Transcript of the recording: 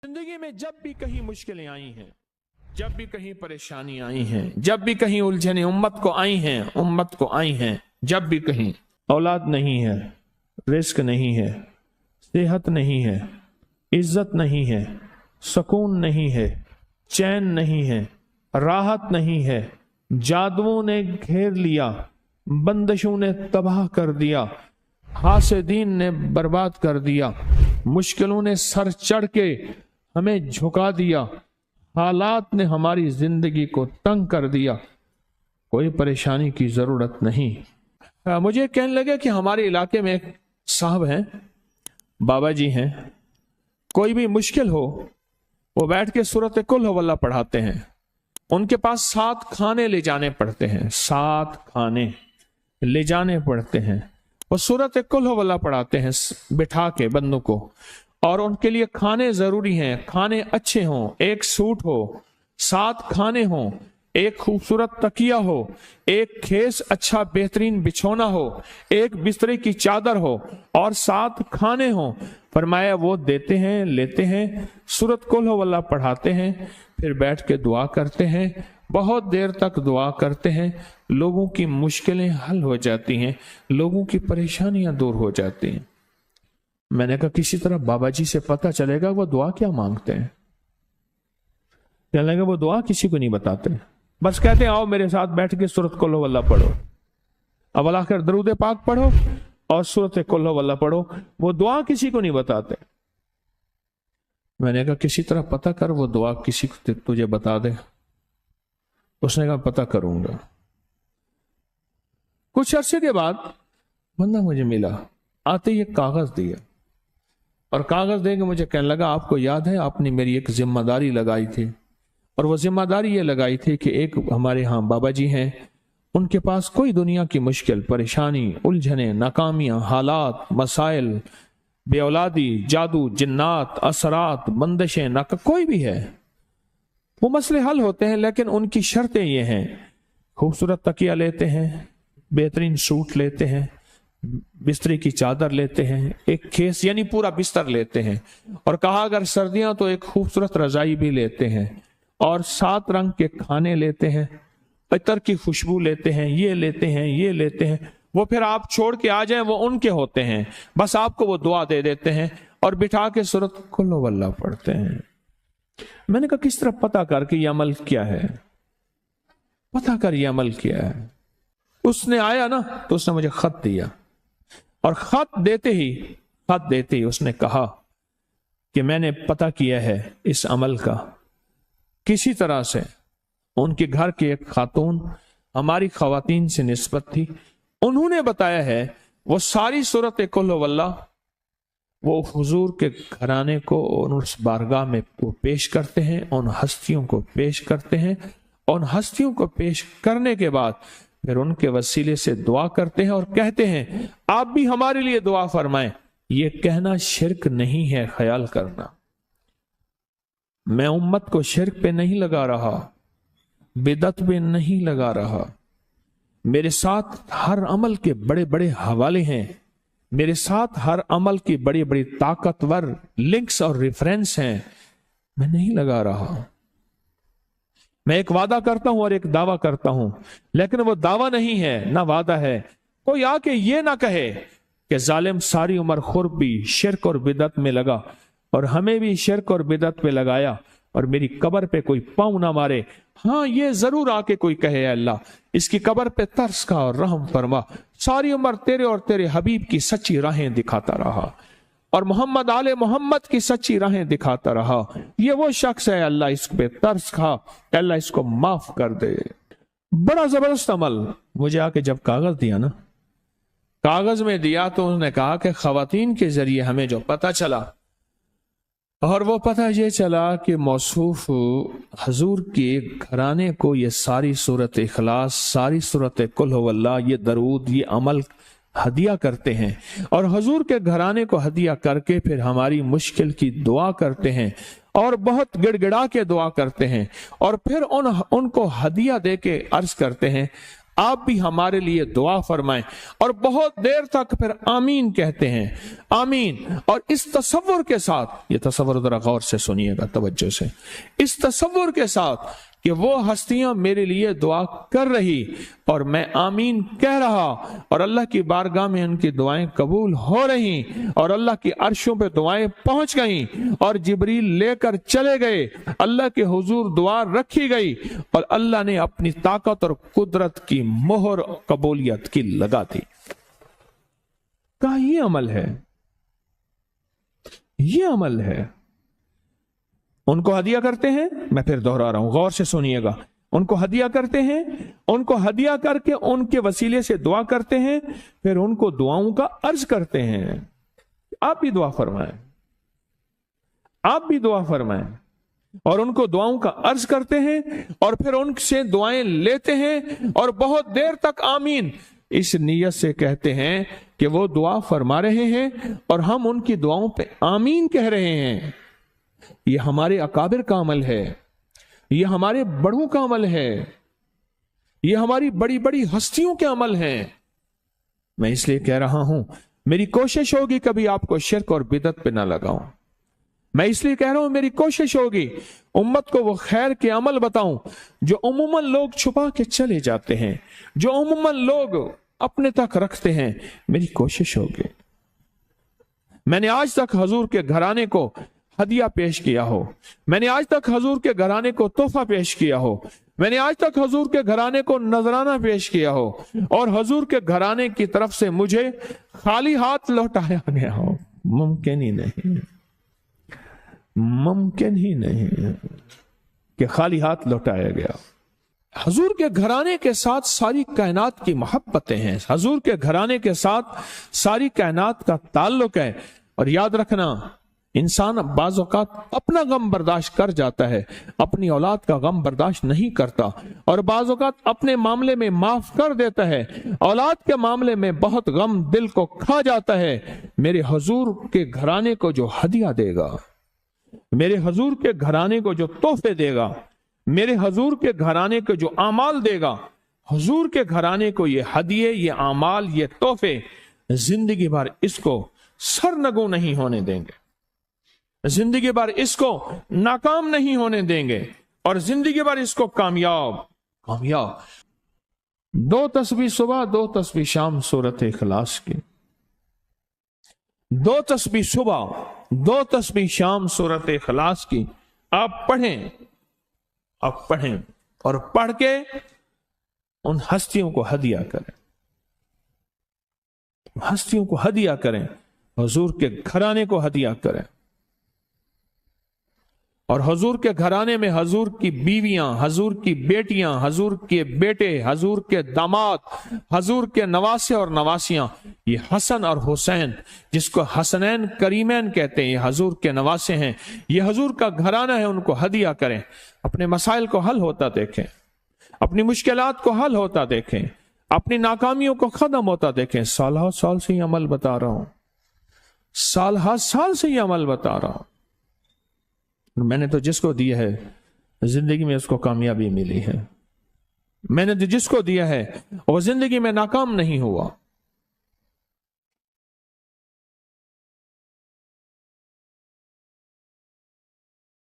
जिंदगी में जब भी कहीं मुश्किलें आई हैं, जब भी कहीं परेशानी आई हैं, जब भी कहीं उलझने उम्मत को आई हैं, जब भी कहीं औलाद नहीं है, रिस्क नहीं है, सेहत नहीं है, इज्जत नहीं है, सुकून नहीं है, चैन नहीं है, राहत नहीं है, जादुओं ने घेर लिया, बंदिशों ने तबाह कर दिया, हासिदीन ने बर्बाद कर दिया, मुश्किलों ने सर चढ़ के हमें झुका दिया, हालात ने हमारी जिंदगी को तंग कर दिया, कोई परेशानी की जरूरत नहीं। मुझे कहने लगे कि हमारे इलाके में एक साहब हैं, बाबा जी हैं, कोई भी मुश्किल हो वो बैठ के सूरत कुल हुवल्लाह पढ़ाते हैं। उनके पास 7 खाने ले जाने पड़ते हैं, 7 खाने ले जाने पड़ते हैं। वो सूरत कुल हुवल्लाह पढ़ाते हैं बिठा के बंदों को, और उनके लिए खाने जरूरी हैं, खाने अच्छे हों, एक सूट हो, 7 खाने हों, एक खूबसूरत तकिया हो, एक खेस अच्छा बेहतरीन बिछोना हो, एक बिस्तरे की चादर हो और 7 खाने हों। फरमाया वो देते हैं, लेते हैं, सूरत कुल हुवल्लाह पढ़ाते हैं, फिर बैठ के दुआ करते हैं, बहुत देर तक दुआ करते हैं, लोगों की मुश्किलें हल हो जाती हैं, लोगों की परेशानियां दूर हो जाती हैं। मैंने कहा किसी तरह बाबा जी से पता चलेगा वो दुआ क्या मांगते हैं। कहने लगा वो दुआ किसी को नहीं बताते, बस कहते हैं आओ मेरे साथ बैठ के सूरत कुल हुवल्लाह पढ़ो, अव्वल आखिर दरूद पाक पढ़ो और सूरत कुल हुवल्लाह पढ़ो, वो दुआ किसी को नहीं बताते। मैंने कहा किसी तरह पता कर वो दुआ किसी को तुझे बता दे। उसने कहा पता करूंगा। कुछ अरसे के बाद बंदा मुझे मिला, आते ही एक कागज दिया और कागज दे के मुझे कहने लगा आपको याद है आपने मेरी एक जिम्मेदारी लगाई थी, और वो जिम्मेदारी ये लगाई थी कि एक हमारे यहाँ बाबा जी हैं, उनके पास कोई दुनिया की मुश्किल परेशानी उलझने नाकामियां हालात मसाइल बे औलादी जादू जिन्नात असरात बंदिशें नाका कोई भी है वो मसले हल होते हैं, लेकिन उनकी शर्तें ये हैं, खूबसूरत तकिया लेते हैं, बेहतरीन सूट लेते हैं, बिस्तरे की चादर लेते हैं, एक खेस यानी पूरा बिस्तर लेते हैं, और कहा अगर सर्दियां तो एक खूबसूरत रजाई भी लेते हैं, और 7 रंग के खाने लेते हैं, इतर की खुशबू लेते हैं, ये लेते हैं, ये लेते हैं। वो फिर आप छोड़ के आ जाएं वो उनके होते हैं, बस आपको वो दुआ दे देते हैं और बिठा के सूरत कुल हुवल्लाह पढ़ते हैं। मैंने कहा किस तरह पता कर कि ये अमल क्या है, पता कर ये अमल क्या है। उसने आया ना तो उसने मुझे खत दिया, और खत देते ही उसने कहा कि मैंने पता किया है इस अमल का, किसी तरह से उनके घर की एक खातून हमारी खवातीन से निस्बत थी, उन्होंने बताया है वो सारी सूरत कुल हुवल्लाह वो हुजूर के घराने को और उस बारगाह में वो पेश करते हैं, उन हस्तियों को पेश करते हैं, उन हस्तियों को पेश करने के बाद फिर उनके वसीले से दुआ करते हैं और कहते हैं आप भी हमारे लिए दुआ फरमाएं। ये कहना शिरक नहीं है, ख्याल करना। मैं उम्मत को शिरक पे नहीं लगा रहा, बिदत पे नहीं लगा रहा, मेरे साथ हर अमल के बड़े बड़े हवाले हैं, मेरे साथ हर अमल की बड़ी बड़ी ताकतवर लिंक्स और रेफरेंस हैं, मैं नहीं लगा रहा। मैं एक वादा करता हूं और एक दावा करता हूं, लेकिन वो दावा नहीं है ना वादा है। कोई आके ये ना कहे कि जालिम सारी उम्र खुर्ब भी शिरक और बिदत में लगा और हमें भी शिरक और बिदत पे लगाया और मेरी कब्र पे कोई पांव ना मारे। हाँ ये जरूर आके कोई कहे अल्लाह इसकी कब्र पे तरस खा और रहम फरमा, सारी उम्र तेरे और तेरे हबीब की सच्ची राहें दिखाता रहा और मोहम्मद आले मोहम्मद की सच्ची राहें दिखाता रहा। ये वो शख्स है, अल्लाह इस पे तरस खा, अल्लाह इसको माफ कर दे। बड़ा जबरदस्त अमल। मुझे आके जब कागज दिया ना, कागज में दिया तो उसने कहा कि खवातीन के जरिए हमें जो पता चला, और वो पता ये चला कि मौसूफ हजूर के घराने को ये सारी सूरत इखलास, सारी सूरत कुल हुवल्लाह, ये दरूद, ये अमल हदिया करते हैं, और हजूर के घराने को हदिया करके फिर हमारी मुश्किल की दुआ करते हैं और बहुत गिड़गिड़ा के दुआ करते हैं, और फिर उनको हदिया दे के अर्ज करते हैं آپ بھی ہمارے لیے دعا فرمائیں. اور بہت دیر تک پھر آمین کہتے ہیں, آمین. اور اس تصور کے ساتھ, یہ تصور ذرا غور سے سنیے گا, توجہ سے, اس تصور کے ساتھ کہ وہ ہستیاں میرے لیے دعا کر رہی اور میں آمین کہہ رہا, اور اللہ کی بارگاہ میں ان کی دعائیں قبول ہو رہی, اور اللہ کی عرشوں پہ دعائیں پہنچ گئیں, اور جبریل لے کر چلے گئے, اللہ کے حضور دعا رکھی گئی, اور اللہ نے اپنی طاقت اور قدرت کی مہر قبولیت کی لگا دی. کہا یہ عمل ہے, یہ عمل ہے. ان کو ہدیہ کرتے ہیں, میں پھر دوہرا رہا ہوں, غور سے سنیے گا, ان کو ہدیہ کرتے ہیں, ان کو ہدیہ کر کے ان کے وسیلے سے دعا کرتے ہیں, پھر ان کو دعاؤں کا عرض کرتے ہیں. آپ بھی دعا فرمائیں, آپ بھی دعا فرمائیں, اور ان کو دعاؤں کا عرض کرتے ہیں, اور پھر ان سے دعائیں لیتے ہیں, اور بہت دیر تک آمین اس نیت سے کہتے ہیں کہ وہ دعا فرما رہے ہیں اور ہم ان کی دعاؤں پہ آمین کہہ رہے ہیں. یہ ہمارے اکابر کا عمل ہے, یہ ہمارے بڑوں کا عمل ہے, یہ ہماری بڑی بڑی ہستیوں کے عمل ہیں. میں اس لیے کہہ رہا ہوں, میری کوشش ہوگی کبھی آپ کو شرک اور بدعت پہ نہ لگاؤں. میں اس لیے کہہ رہا ہوں, میری کوشش ہوگی امت کو وہ خیر کے عمل بتاؤں جو عموماً لوگ چھپا کے چلے جاتے ہیں, جو عموماً لوگ اپنے تک رکھتے ہیں. میری کوشش ہوگی. میں نے آج تک حضور کے گھرانے کو ہدیہ پیش کیا ہو, میں نے آج تک حضور کے گھرانے کو تحفہ پیش کیا ہو, میں نے آج تک حضور کے گھرانے کو نذرانہ پیش کیا ہو, اور حضور کے گھرانے کی طرف سے مجھے خالی ہاتھ لوٹایا گیا ہو. ممکن ہی نہیں, ممکن ہی نہیں کہ خالی ہاتھ لوٹایا گیا. حضور کے گھرانے کے ساتھ ساری کائنات کی محبتیں ہیں, حضور کے گھرانے کے ساتھ ساری کائنات کا تعلق ہے. اور یاد رکھنا, انسان بعض اوقات اپنا غم برداشت کر جاتا ہے, اپنی اولاد کا غم برداشت نہیں کرتا, اور بعض اوقات اپنے معاملے میں معاف کر دیتا ہے, اولاد کے معاملے میں بہت غم دل کو کھا جاتا ہے. میرے حضور کے گھرانے کو جو ہدیہ دے گا, میرے حضور کے گھرانے کو جو تحفے دے گا, میرے حضور کے گھرانے کو جو اعمال دے گا, حضور کے گھرانے کو یہ ہدیے, یہ اعمال, یہ تحفے زندگی بھر اس کو سرنگوں نہیں ہونے دیں گے, زندگی بھر اس کو ناکام نہیں ہونے دیں گے, اور زندگی بھر اس کو کامیاب. دو تسبیح صبح, دو تسبیح شام سورت اخلاص کی, دو تسبیح صبح, دو تسبیح شام سورت اخلاص کی آپ پڑھیں, آپ پڑھیں, اور پڑھ کے ان ہستیوں کو ہدیہ کریں, ہستیوں کو ہدیہ کریں, حضور کے گھرانے کو ہدیہ کریں. اور حضور کے گھرانے میں حضور کی بیویاں, حضور کی بیٹیاں, حضور کے بیٹے, حضور کے داماد, حضور کے نواسے اور نواسیاں, یہ حسن اور حسین جس کو حسنین کریمین کہتے ہیں, یہ حضور کے نواسے ہیں, یہ حضور کا گھرانہ ہے. ان کو ہدیہ کریں, اپنے مسائل کو حل ہوتا دیکھیں, اپنی مشکلات کو حل ہوتا دیکھیں, اپنی ناکامیوں کو ختم ہوتا دیکھیں. سالہ سال سے یہ عمل بتا رہا ہوں, سالہ سال سے یہ عمل بتا رہا ہوں. میں نے تو جس کو دیا ہے زندگی میں اس کو کامیابی ملی ہے, میں نے جس کو دیا ہے وہ زندگی میں ناکام نہیں ہوا.